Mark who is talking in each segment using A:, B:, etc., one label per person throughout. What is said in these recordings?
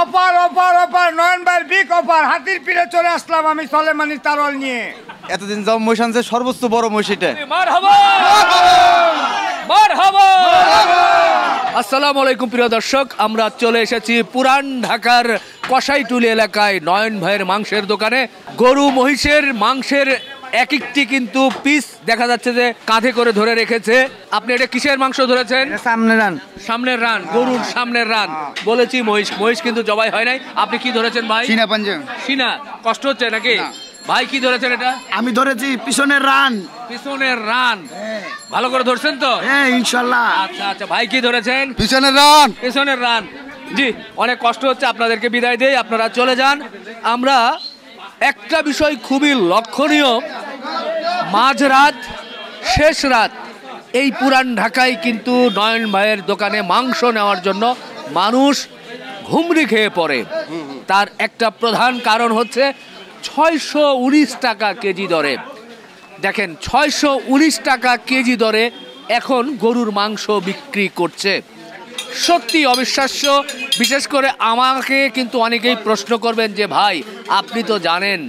A: অপার অপার অপার নয়ন ভাই বিগ অপার হাতির পিঠে চলে আসলাম আমি সলেমানি তারল নিয়ে।
B: এতদিন যাও মহিষ আনছে সর্বোচ্চ বড় মহিষ এটা।
C: আসসালামু আলাইকুম প্রিয় দর্শক, আমরা চলে এসেছি পুরান ঢাকার কসাইটুলি এলাকায় নয়ন ভাইয়ের মাংসের দোকানে। গরু মহিষের মাংসের এক একটি কিন্তু পিস দেখা যাচ্ছে যে কাঁধে করে ধরে রেখেছে। আপনি এটা কিসের মাংস ধরেছেন? সামনের রান, গরুর সামনের রান। বলেছি মহিষ, মহিষ কিন্তু জবাই হয় নাই। আপনি কি ধরেছেন ভাই? সিনা। কষ্ট হচ্ছে নাকি ভাই? কি ধরেছেন এটা?
D: আমি ধরেছি পিছনের রান।
C: পিছনের রান ভালো করে ধরছেন তো?
D: হ্যাঁ ইনশাআল্লাহ।
C: আচ্ছা আচ্ছা, ভাই কি ধরেছেন?
B: পিছনের রান।
C: পিছনের রান। জি, অনেক কষ্ট হচ্ছে, আপনাদেরকে বিদায় দেই, আপনারা চলে যান। আমরা একটা বিষয় খুবই লক্ষণীয়, মাঝরাত শেষ রাত এই পুরান ঢাকায় কিন্তু নয়ন ভাইয়ের দোকানে মাংস নেওয়ার জন্য মানুষ ঘুমরি খেয়ে পড়ে। তার একটা প্রধান কারণ হচ্ছে 619 টাকা কেজি দরে। দেখেন, 619 টাকা কেজি দরে এখন গরুর মাংস বিক্রি করছে। সত্যি অবিশ্বাস্য। বিশেষ করে আমাকে কিন্তু অনেকেই প্রশ্ন করবেন যে ভাই আপনি তো জানেন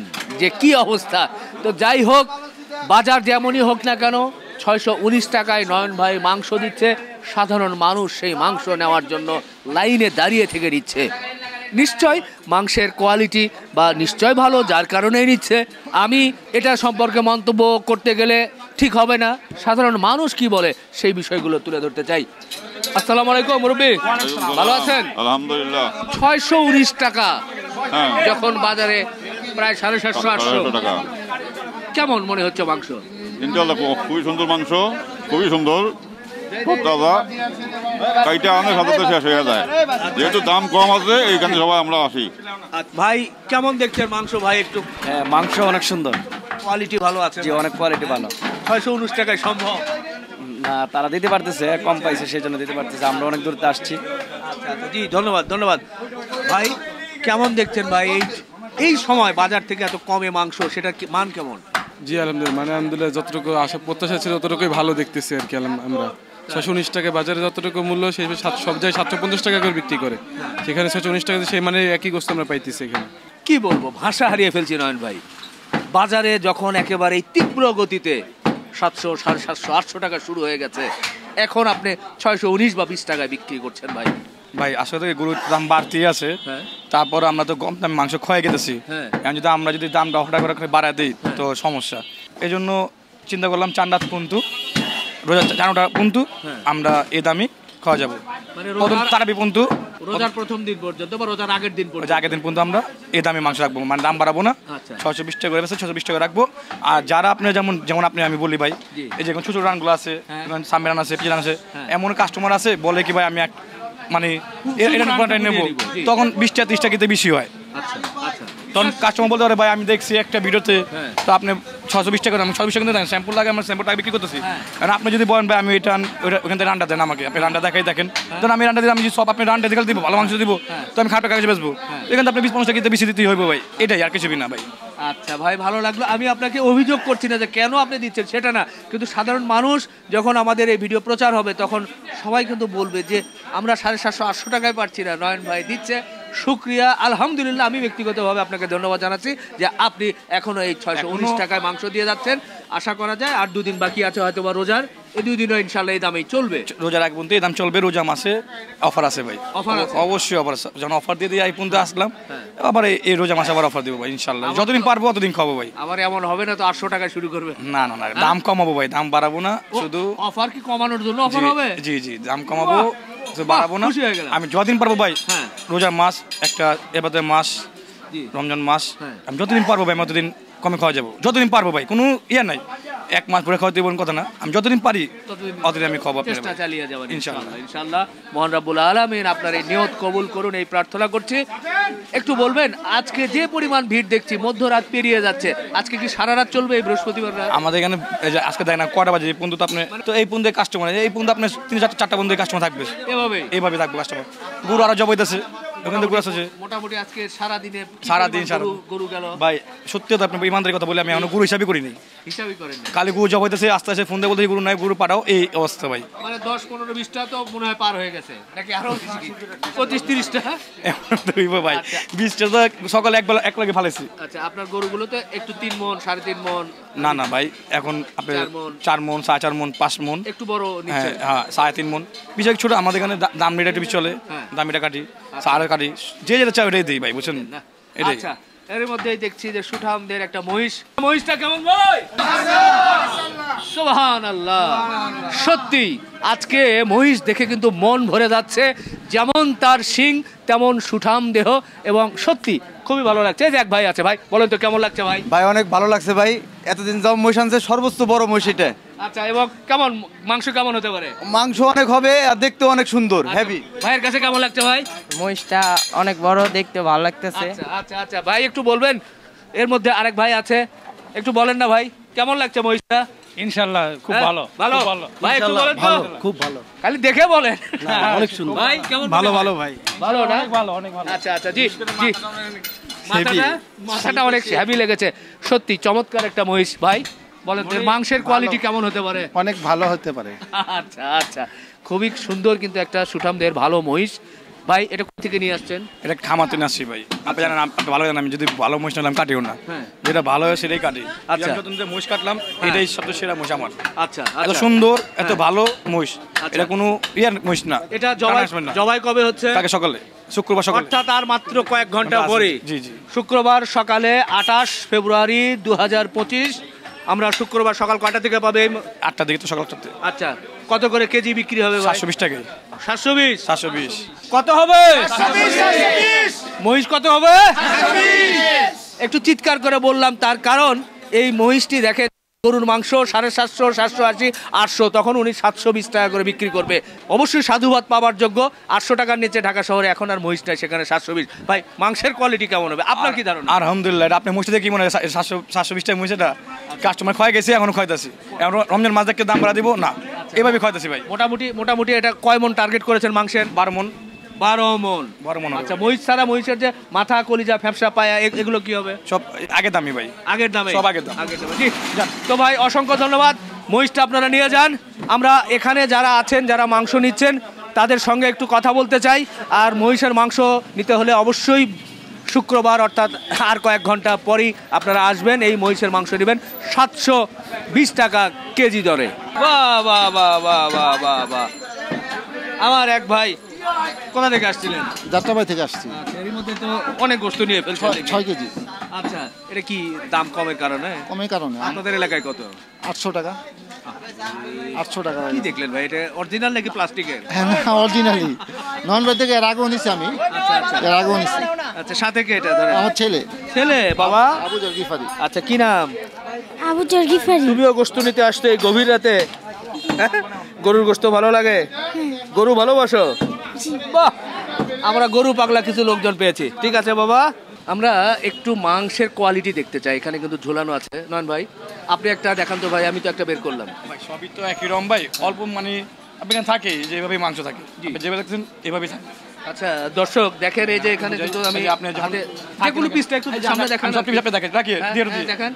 C: যে কি অবস্থা। তো যাই হোক, বাজার যেমনই হোক না কেন 619 টাকায় নয়ন ভাই মাংস দিচ্ছে। সাধারণ মানুষ সেই মাংস নেওয়ার জন্য লাইনে দাঁড়িয়ে থেকে নিচ্ছে। নিশ্চয় মাংসের কোয়ালিটি বা নিশ্চয় ভালো, যার কারণেই নিচ্ছে। আমি এটা সম্পর্কে মন্তব্য করতে গেলে ঠিক হবে না। সাধারণ মানুষ কি বলে সেই বিষয়গুলো তুলে ধরতে চাই। আসসালামু আলাইকুম মুরব্বি, ভালো আছেন?
E: আলহামদুলিল্লাহ।
C: 619 টাকা যখন বাজারে প্রায় 750-800
E: টাকা।
C: কেমন মনে হচ্ছে মাংস?
E: ইনশাআল্লাহ খুবই সুন্দর মাংস, খুবই সুন্দর, খুব তাজা। কাইটা আনে সাথে শেষ হয়ে যায়, যেহেতু দাম কম আছে এইখানে সবাই আমরা আসি।
C: ভাই কেমন দেখছেন মাংস? ভাই একটু।
B: হ্যাঁ, মাংস অনেক সুন্দর,
C: কোয়ালিটি ভালো আছে?
B: জি অনেক কোয়ালিটি ভালো।
C: 619 টাকায় সম্ভব
B: না, তারা দিতে পারতেছে, কম পাইছে সেই জন্য দিতে পারতেছে। আমরা অনেক দূর থেকে আসছি।
C: আচ্ছা আচ্ছা, জি ধন্যবাদ ধন্যবাদ। ভাই কেমন দেখছেন ভাই এই সময় বাজার থেকে এত কমে মাংস, সেটা মান কেমন?
F: জি আলহামদুলিল্লাহ, মানে আলহামদুলিল্লাহ যতটুকু আশা প্রত্যাশা ছিল ততটুকুই ভালো দেখতেছি আর কি। আমরা 619 টাকা বাজারে যতটুকু মূল্য সেই সব জায়গায় 750 টাকা করে বিক্রি করে, সেখানে 619 টাকা সেই মানে একই গোস্ত আমরা পাইতেছি এখানে।
C: কি বলবো, ভাষা হারিয়ে ফেলছি নয়ন ভাই। বাজারে যখন একেবারে তীব্র গতিতে 700, 750, 800 টাকা শুরু হয়ে গেছে, এখন আপনি 619 বা 20 টাকায় বিক্রি করছেন ভাই।
G: ভাই আসলে গরুর দাম বাড়তি আছে, তারপর আমরা তো কম দামে মাংস খয়ে গেতেছি। আমরা যদি দামটা টাকা করে বাড়ায় দিই তো সমস্যা। এই জন্য চিন্তা করলাম চান্ডাত পন্তু রোজা 4টা পন্তু আমরা এ দামি খাওয়া যাবো। তারাবি পন্তু
C: রোজার প্রথম দিন পর্যন্ত বা রোজার আগের দিন পর্যন্ত,
G: আগের দিন পর্যন্ত আমরা এই দামে মাংস রাখবো, মানে দাম বাড়াবো না। 620 টাকা করে 620 টাকা রাখবো। আর যারা আপনি যেমন আপনি আমি বলি ভাই, এই যে ছোট রানগুলো আছে, সামনে রান আছে, পিছনে রান আছে, এমন কাস্টমার আছে বলে কি ভাই আমি মানে নেবো, তখন 20 টাকা 30 টাকা কিন্তু বেশি হয়। তখন কাস্টমার বলতে পারে ভাই আমি দেখছি একটা ভিডিওতে তো আপনি 620 টাকা, আমি 620 টাকা দেন, স্যাম্পল লাগে, আমরা স্যাম্পল টাকা বিক্রি করতেছি। কারণ আপনি যদি বলেন ভাই আমি এটা ওখান থেকে রান্না দেন আমাকে, আপনি রান্না দেখাই দেখেন, তখন আমি রান্না দিই, আমি সব আপনি রান্না দেখালে দিব, ভালো মাংস দিব, তো আমি খাটো কাগজে বেচবো, এখানে আপনি 20-50 টাকা বেশি দিতেই হইব ভাই, এটাই আর কিছু না ভাই।
C: আচ্ছা ভাই, ভালো লাগলো। আমি আপনাকে অভিযোগ করছি না যে কেন আপনি দিচ্ছেন, সেটা না, কিন্তু সাধারণ মানুষ যখন আমাদের এই ভিডিও প্রচার হবে তখন সবাই কিন্তু বলবে যে আমরা 750-800 টাকায় পাচ্ছি না, নয়ন ভাই দিচ্ছে। শুক্রিয়া, আলহামদুলিল্লাহ। আমি ব্যক্তিগতভাবে আপনাকে ধন্যবাদ জানাচ্ছি যে আপনি এখনো এই 619 টাকায় মাংস দিয়ে যাচ্ছেন। আশা করা যায় আর 2 দিন বাকি আছে হয়তো বা রোজার, এই 2 দিনও ইনশাল্লাহ এই দামেই চলবে।
G: রোজার আগ পর্যন্ত এই দাম চলবে। রোজা মাসে অফার আছে ভাই, অফার আছে অবশ্যই অফার আছে। যখন অফার দিয়ে এই পর্যন্ত আসলাম, আবার এই রোজা মাসে আবার অফার দেবো ভাই ইনশাল্লাহ। যতদিন পারবো ততদিন খাবো ভাই।
C: আবার এমন হবে না তো 800 টাকায় শুরু করবে?
G: না না না, দাম কমাবো ভাই, দাম বাড়াবো না। শুধু
C: অফার কি কমানোর জন্য অফার হবে?
G: জি জি, দাম কমাবো, বাড়াবো না। আমি যতদিন পারবো ভাই, রোজার মাস একটা, এবারে মাস রমজান মাস, আমি যতদিন পারবো ভাই ততদিন কমে খাওয়া যাবো, যতদিন পারবো ভাই, কোনো ইয়ে নাই 1 মাস পরে খাওয়াতে দেবো কথা না, আমি যতদিন পারি ততদিন আমি খাবো,
C: চেষ্টা চালিয়ে যাবেন ইনশাআল্লাহ। ইনশাআল্লাহ মহান রাব্বুল আলামিন আপনার এই নিয়ত কবুল করুন, এই প্রার্থনা করছি। একটু বলবেন, আজকে যে পরিমাণ ভিড় দেখছি, মধ্যরাত পেরিয়ে যাচ্ছে, আজকে কি সারা রাত চলবে এই বৃহস্পতিবার রাত?
G: আমাদের এখানে আজকে দেখেন না কটা বাজে, এই পর্যন্ত আপনি তো এই পর্যন্ত কাস্টমার, এই পর্যন্ত আপনার 3-4টা পর্যন্ত কাস্টমার থাকবে, এইভাবে থাকবে কাস্টমার। গরু আরো জবাইতেছে, ওখানে তো গরু আছে
C: মোটামুটি আজকে সারাদিনে
G: সারাদিন
C: গরু গেল
G: ভাই সত্যি কথা আপনি ইমানদারি কথা বলে আমি এখনো গরু হিসাবই করিনি
C: হিসাবই করেন না।
G: কালি গরু জবাইতেছে আস্তে আস্তে ফোন দিয়ে বলতে গরু নাই গরু পাঠাও এই অবস্থা ভাই
C: মানে 10-15-20টা তো মনে হয় পার হয়ে গেছে নাকি আরো বেশি 25-30টা?
G: এমন তো হইব ভাই 20টা তো সকালে এক লাগে ফালাইছি।
C: আচ্ছা আপনার গরুগুলো তো একটু 3 মণ 3.5 মণ
G: না ভাই এখন আপনি
C: 4 মণ
G: 4 মণ 4.5 মণ 5 মণ
C: একটু বড় নিচ্ছে।
G: হ্যাঁ 3.5 মণ বিশেষ ছোট আমাদের এখানে দাম রেট একটু বেশি চলে দামিটা কাটি সার কাটি যে যেটা চাই ওটাই দিই ভাই বুঝছেন এটাই।
C: আচ্ছা এর মধ্যেই দেখছি যে সুঠামদের একটা মহিষটা কেমন ভাই? সুবহানাল্লাহ। সত্যি আজকে মহিষ দেখে কিন্তু মন ভরে যাচ্ছে, যেমন তার শিং তেমন সুঠাম দেহ এবং সত্যি খুবই ভালো লাগছে। এই যে এক ভাই আছে, ভাই বলেন তো কেমন লাগছে ভাই?
A: ভাই অনেক ভালো লাগছে ভাই, এতদিন যাও মহিষ আনছে সর্বোচ্চ বড় মহিষ এটা।
C: আচ্ছা এবং কেমন মাংস কেমন হতে পারে?
A: মাংস অনেক হবে আর দেখতে অনেক সুন্দর হেভি।
C: ভাইয়ের কাছে কেমন লাগছে ভাই?
H: মহিষটা অনেক বড়, দেখতে ভালো লাগতেছে।
C: আচ্ছা আচ্ছা আচ্ছা ভাই একটু বলবেন, এর মধ্যে আরেক ভাই আছে, একটু বলেন না ভাই কেমন লাগছে মহিষটা?
G: ইনশাআল্লাহ খুব ভালো
C: ভালো ভাই একটু বলেন তো।
A: খুব ভালো,
C: খালি দেখে বলেন।
A: অনেক সুন্দর
C: ভাই কেমন
A: ভালো ভালো ভাই
C: ভালো না?
G: অনেক ভালো।
C: আচ্ছা আচ্ছা জি জি মাথাটা অনেক হেভি লেগেছে, সত্যি চমৎকার একটা মহিষ। ভাই বলেন তো মাংসের কোয়ালিটি কেমন হতে পারে?
A: অনেক ভালো হতে পারে।
C: আচ্ছা আচ্ছা খুবই সুন্দর কিন্তু একটা সুঠামদের ভালো মহিষ। ভাই এটা কোথা থেকে নিয়ে আসছেন?
G: এটা খামাতে নিয়ে আসছি ভাই। আপনি জানেন আপনি ভালো জানেন আমি যদি ভালো মহিষ নিলাম কাটিও না, যেটা ভালো হয় সেটাই কাটি।
C: আচ্ছা।
G: আমি যখন যে মহিষ কাটলাম এটাই সবচেয়ে সেরা মহিষ আমার।
C: আচ্ছা
G: এত
C: আচ্ছা
G: সুন্দর এত ভালো মহিষ, এটা কোনো ইয়ার মহিষ না।
C: এটা
G: কানা আসবেন না।
C: জবাই কবে হচ্ছে?
G: কালকে সকালে শুক্রবার সকালে।
C: অর্থাৎ আর মাত্র কয়েক ঘন্টা
G: আছে।
C: পরে
G: জি জি
C: শুক্রবার সকালে 28 ফেব্রুয়ারি 2025। আমরা শুক্রবার সকাল কয়টা থেকে পাবে?
G: 8টার দিকে তো সকাল 8টাতে।
C: আচ্ছা কত করে কেজি বিক্রি হবে ভাই?
G: 720 টাকা।
C: 720
G: 720
C: কত হবে? মহিষ কত হবে? একটু চিৎকার করে বললাম তার কারণ এই মহিষটি দেখে গরুর মাংস 750, 780, 800, তখন উনি 720 টাকা করে বিক্রি করবে। অবশ্যই সাধুবাদ পাওয়ার যোগ্য। 800 টাকার নিচে ঢাকা শহরে এখন আর মহিষ নাই, সেখানে 720। ভাই মাংসের কোয়ালিটি কেমন হবে আপনার কি ধারণা?
G: আলহামদুলিল্লাহ আপনি মহিষটা কি মনে হয় 720 টাকা মহিষটা কাস্টমার খাওয়া গেছে এখনো খাইতেছি। এখন রমজান মাস দেখে দাম বাড়া দিব না, এভাবে খাইতেছি ভাই।
C: মোটামুটি এটা কয় মন টার্গেট করেছেন মাংসের?
G: 12 মণ।
C: 12 মন।
G: 12 মণ।
C: আচ্ছা মহিষ ছাড়া মহিষের যে মাথা কলিজা ফ্যাপসা পায়া এগুলো কি হবে?
G: সব আগের দামি ভাই,
C: আগের দামে
G: সব আগের দাম।
C: জি তো ভাই অসংখ্য ধন্যবাদ। মহিষটা আপনারা নিয়ে যান। আমরা এখানে যারা আছেন যারা মাংস নিচ্ছেন তাদের সঙ্গে একটু কথা বলতে চাই। আর মহিষের মাংস নিতে হলে অবশ্যই শুক্রবার অর্থাৎ আর কয়েক ঘন্টা পরেই আপনারা আসবেন, এই মহিষের মাংস নেবেন 720 টাকা কেজি দরে। বাহ বাহ বাহ বাহ বাহ বাহ বাহ। আমার এক ভাই কোথা থেকে আসছিলেন?
A: যাত্রাবাড়ি থেকে আসছি।
C: আচ্ছা, এর মধ্যে তো অনেক গোশত নিয়ে ফেলছেন।
A: 6 কেজি।
C: আচ্ছা এটা কি দাম কমের কারণে?
A: কমের কারণে
C: আপনাদের এলাকায় কত?
A: 800 টাকা। 800 টাকা।
C: কি দেখলেন ভাই, এটা অরিজিনাল নাকি প্লাস্টিকের?
A: হ্যাঁ অরিজিনালি নন বাই থেকে এর আগেও নিছি আমি। এর আগেও নিছি।
C: আচ্ছা সাথে কে এটা ধরে?
A: আমার
C: ছেলে বাবা
A: আবু জর গিফারি।
C: আচ্ছা কি নাম?
I: আবু জর গিফারি।
C: তুমিও গোশত নিতে আসছো এই গভীর রাতে? গরুর গোশত ভালো লাগে? গরু ভালোবাসো? বাহ আমরা গরু পাগলা কিছু লোকজন পেয়েছি। ঠিক আছে বাবা, আমরা একটু মাংসের কোয়ালিটি দেখতে চাই। এখানে কিন্তু ঝোলানো আছে। নয়ন ভাই আপনি একটা দেখান তো ভাই, আমি তো একটা বের করলাম।
G: ভাই সবই তো একই রকম ভাই, অল্প মানে আপনি এখানে থাকে যেভাবে মাংস থাকে আপনি যেভাবে দেখছেন এভাবেই থাকে।
C: আচ্ছা দর্শক দেখেন এই যে এখানে কিন্তু আমি
G: আপনি যখন
C: হাতে যেগুলো পিসটা একটু সামনে দেখান।
G: সব পিস আপনি দেখেন রাখিয়ে দিয়ে দিই
C: দেখেন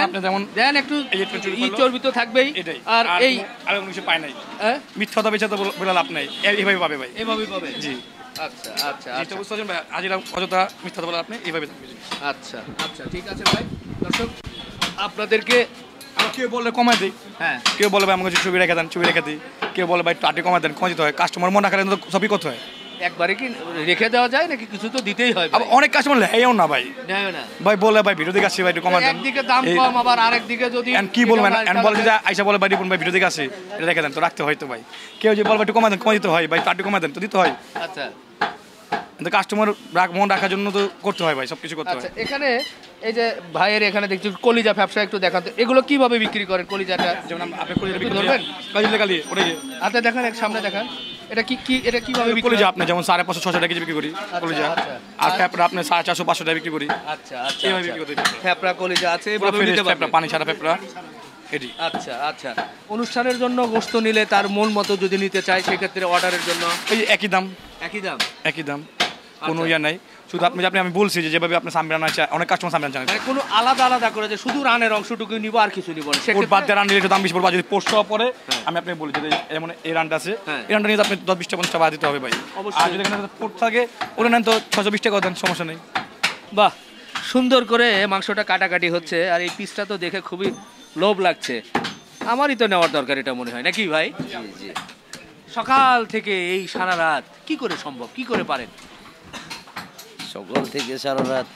G: আপনি যেমন
C: দেন একটু
G: এই একটু চুরি
C: ই চর্বি তো থাকবেই।
G: এটাই
C: আর এই
G: আর কোনো কিছু পায় নাই,
C: হ্যাঁ
G: মিথ্যা কথা বেচা তো বলে লাভ নাই, এইভাবে পাবে ভাই।
C: এইভাবেই পাবে?
G: জি
C: আচ্ছা আচ্ছা
G: যেটা বুঝতে পারছেন ভাই, আজিরা অযথা মিথ্যা কথা বলে আপনি এইভাবে থাকবে।
C: আচ্ছা আচ্ছা ঠিক আছে ভাই। দর্শক আপনাদেরকে
G: আবার কেউ বললে কমায় দিই,
C: হ্যাঁ
G: কেউ বলে ভাই আমাকে ছবি রেখে দেন, ছবি রেখে দিই, কেউ বলে ভাই টাটি কমায় দেন, কমা দিতে হয়। কাস্টমার মন রাখালে তো সবই করতে হয়।
C: একবারে কি রেখে দেওয়া যায় নাকি কিছু তো দিতেই হয়?
G: আবার অনেক কাস্টমার লেও না ভাই,
C: নেয় না
G: ভাই বলে ভাই ভিডিও দেখে আসছি ভাই একটু কমায় দেন।
C: একদিকে দাম কম আবার আরেকদিকে যদি
G: কি বলবেন এন্ড বলে যে আইসা বলে ভাই রিপন ভাই ভিডিও দেখে আসে এটা রেখে দেন, তো রাখতে হয় তো ভাই। কেউ যে বলবে একটু কমায় দেন, কমা দিতে হয় ভাই, টাটি কমায় দেন তো দিতে হয়।
C: আচ্ছা
G: কিন্তু কাস্টমার মন রাখার জন্য তো করতে হয় ভাই, সব কিছু করতে হয়।
C: আচ্ছা এখানে এই যে ভাইয়ের এখানে দেখছি কলিজা ব্যবসা একটু দেখান তো, এগুলো কিভাবে বিক্রি করেন কলিজাটা?
G: যেমন আপনি কলিজা বিক্রি
C: ধরবেন?
G: করবেন কালি ওটাই
C: হাতে দেখান, এক সামনে দেখান। এটা কি এটা কিভাবে বিক্রি
G: কলিজা
C: করেন?
G: আপনি যেমন 550 600 টাকা কেজি বিক্রি করি কলিজা,
C: আচ্ছা।
G: আর পেপরা আপনি 450 500 টাকা বিক্রি করি।
C: আচ্ছা আচ্ছা
G: এইভাবে বিক্রি করতে হয়।
C: ফেপড়া কলিজা আছে
G: পুরো
C: এভাবে
G: ফ্রেশ
C: নিতে
G: পেপরা,
C: পারবেন?
G: পানি ছাড়া পেপরা এটি।
C: আচ্ছা আচ্ছা অনুষ্ঠানের জন্য গোশত নিলে তার মন মতো যদি নিতে চায় সেক্ষেত্রে অর্ডারের জন্য
G: ওই একই দাম,
C: একই দাম।
G: একই দাম। কোনো ইয়া নাই। শুধু আপনি আমি বলছি যে যেভাবে আপনি সামরান আছে অনেক কাস্টমার সামরান চান
C: মানে কোনো আলাদা আলাদা করে যে শুধু রানের অংশটুকু নিব আর কিছু নিব না,
G: পোর্ট বাদ দিয়ে রান নিলে একটু দাম বেশি পড়বে। আর যদি পোস্ট হওয়া পরে আমি আপনাকে বলি যে এমন এই রানটা আছে, এই রানটা নিয়ে আপনি 10-20 টাকা 50 টাকা বাদ দিতে হবে ভাই। আর যদি এখানে পোর্ট থাকে ওটা নেন তো 620 টাকা দেন, সমস্যা নেই।
C: বাহ, সুন্দর করে মাংসটা কাটাকাটি হচ্ছে। আর এই পিসটা তো দেখে খুবই লোভ লাগছে, আমারই তো নেওয়ার দরকার এটা মনে হয়, নাকি ভাই? সকাল থেকে এই সারা রাত কি করে সম্ভব, কি করে পারেন?
J: সকাল থেকে সারা রাত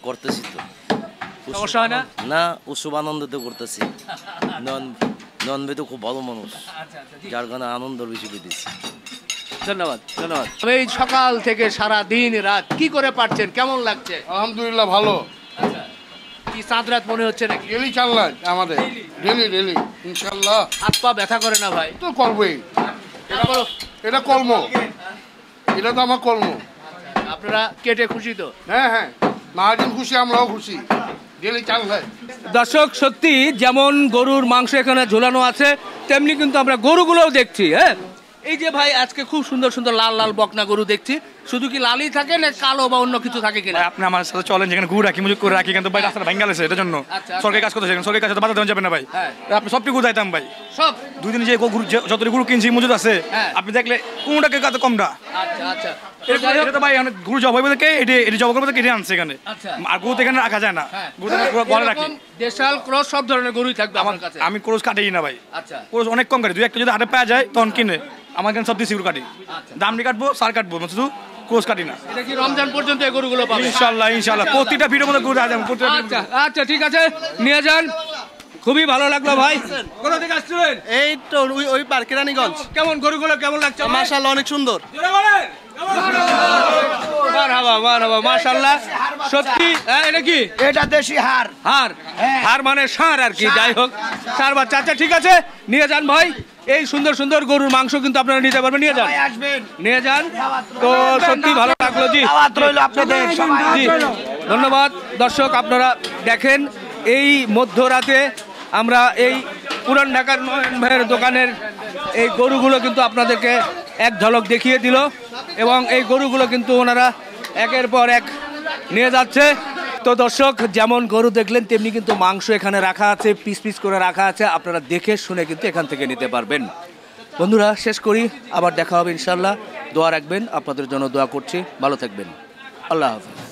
J: করতেছি তো,
C: সমস্যা হয় না?
J: না উৎসব আনন্দ তো করতেছি। নন তো খুব ভালো মানুষ, যার কারণে আনন্দ বেশি পেতেছি।
C: ধন্যবাদ ধন্যবাদ। এই সকাল থেকে সারা দিন রাত কি করে পারছেন, কেমন লাগছে?
A: আলহামদুলিল্লাহ ভালো।
C: কি চাঁদ রাত মনে হচ্ছে নাকি?
A: ডেলি চাল্লাই আমাদের, ডেলি ইনশাল্লাহ।
C: হাত পা ব্যথা করে না ভাই?
A: তো করবোই, এটা কর্ম, এটা তো আমার কর্ম।
C: আপনারা কেটে খুশি তো?
A: হ্যাঁ, মহাজন খুশি, আমরাও খুশি, ডেলি চাল্লাই।
C: দর্শক, সত্যি যেমন গরুর মাংস এখানে ঝোলানো আছে, তেমনি কিন্তু আমরা গরুগুলোও দেখছি। হ্যাঁ, এই যে ভাই আজকে খুব সুন্দর সুন্দর লাল লাল বকনা গরু দেখছি, শুধু কি লালই থাকে না কালো বা অন্য কিছু থাকে কিনা?
G: আপনি আমার সাথে চলেন, যেখানে গরু রাখি মজুত করে রাখি, কিন্তু ভাই রাস্তাটা ভেঙে গেছে, এটার জন্য সরকারি কাজ করতেছে, সরকারি কাজ বাধা দেওয়া যাবে না ভাই। আপনি সবটি গরু যাইতাম ভাই,
C: সব
G: 2 দিন যে গরু যত গরু কিনছি মজুদ আছে, আপনি দেখলে কোনটাকে কত কমটা।
C: আচ্ছা আচ্ছা,
G: এটা তো ভাই গরু জব হইবে থেকে এটি জব করবে কেটে আনছে এখানে, আর গরু তো এখানে রাখা যায় না, গরু ঘরে রাখি।
C: দেশাল ক্রস সব ধরনের গরুই থাকবে আমার কাছে।
G: আমি ক্রস কাটেই না ভাই,
C: আচ্ছা,
G: ক্রস অনেক কম কাটি, 2-1টা যদি হাটে পাওয়া যায় তখন কিনে। আমার এখানে সব দিয়ে গরু কাটি, দাম নিয়ে কাটবো, সার কাটবো, শুধু ক্রস কাটি না।
C: এটা কি রমজান পর্যন্ত এই গরুগুলো পাবে?
G: ইনশাআল্লাহ প্রতিটা ভিডিওর মধ্যে গরু আছে।
C: আচ্ছা আচ্ছা, ঠিক আছে, নিয়ে যান। খুবই ভালো লাগলো ভাই। কোথা থেকে আসছিলেন?
K: এই তো ওই পার কেরানীগঞ্জ।
C: কেমন গরুগুলো কেমন লাগছে?
K: মাশাআল্লাহ অনেক সুন্দর।
C: মারহাবা মাশাআল্লাহ, সত্যি। এটা কি?
D: এটা দেশি হার।
C: হার মানে ষাঁড় আর কি, যাই হোক ষাঁড় বাচ্চা। আচ্ছা ঠিক আছে, নিয়ে যান ভাই। এই সুন্দর সুন্দর গরুর মাংস কিন্তু আপনারা নিতে পারবেন, নিয়ে যান, নিয়ে যান। তো সত্যি ভালো লাগলো জি, জি ধন্যবাদ। দর্শক, আপনারা দেখেন এই মধ্যরাতে আমরা এই পুরান ঢাকার নয়ন ভাইয়ের দোকানের এই গরুগুলো কিন্তু আপনাদেরকে এক ঝলক দেখিয়ে দিল, এবং এই গরুগুলো কিন্তু ওনারা একের পর এক নিয়ে যাচ্ছে। তো দর্শক, যেমন গরু দেখলেন তেমনি কিন্তু মাংস এখানে রাখা আছে, পিস পিস করে রাখা আছে, আপনারা দেখে শুনে কিন্তু এখান থেকে নিতে পারবেন। বন্ধুরা, শেষ করি, আবার দেখা হবে ইনশাল্লাহ। দোয়া রাখবেন, আপনাদের জন্য দোয়া করছি, ভালো থাকবেন, আল্লাহ হাফেজ।